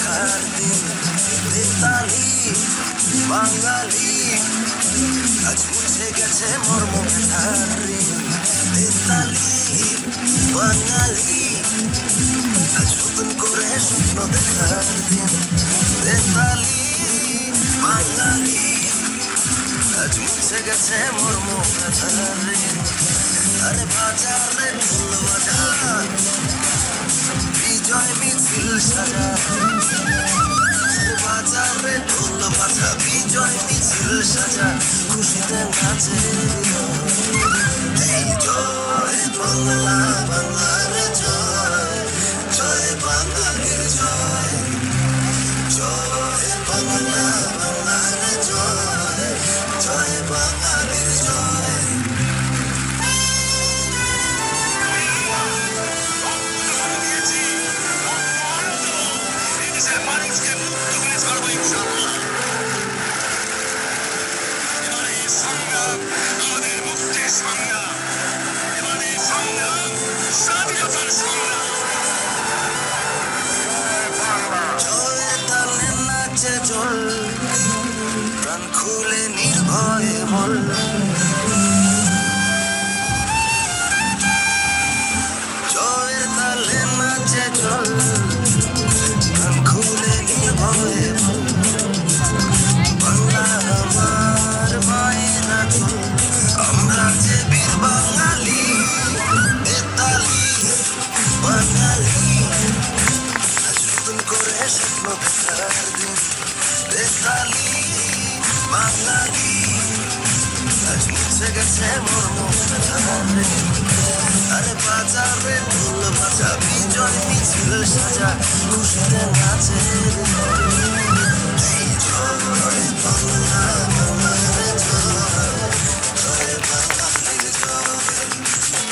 দেখার দিন বেতালি বাঙালি আজ মুছে গেছে মর্ম ব্যথার ঋণ বেতালি বাঙালি আজ নতুন করে স্বপ্ন দেখার দিন বেতালি বাঙালি আজ মুছে গেছে মর্ম ব্যথার ঋণ আরে বাজারে ঢোল বাজা বিজয় মিছিল সাজা বাজারে ঢোল বাজা বিজয় মিছিল সাজা খুশিতে নাচে এই জয় বাংলা বাংলার জয় জয় বাঙালির জয় জয় বাংলা বাংলার জয় জয় বাঙালির জয় মানুষকে মুক্ত করে ছাড়বো ইনশাআল্লাহ। এবারে সংগ্রাম আমাদের মুক্তির সংগ্রাম, এবারে সংগ্রাম স্বাধীনতার সংগ্রাম। জয় তালে নাচে জল প্রাণ খুলে নির্ভয়ে বল জয়ের তালে নাচে জল খুলে নির্ভয়ে বাংলা আমার মায়ের আঁচল আমরা যে বীর বাঙালি বেতালি বাঙালি আজ নতুন করে স্বপ্ন দেখার দিন বেতালি বাঙালি আজ মুছে গেছে মর্ম ব্যথার ঋণ আরে বাজারে ঢোল বাজা বিজয় মিছিল সাজা খুশিতে নাচে এই জয় বাংলা বাংলার জয় জয় বাঙালির জয়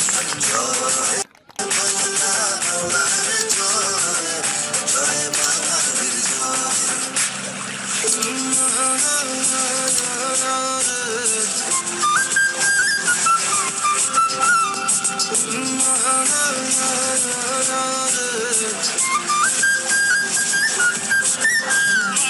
জয় বাংলা বাংলার জয় জয় বাঙালির জয় no, no, no, no, no, no.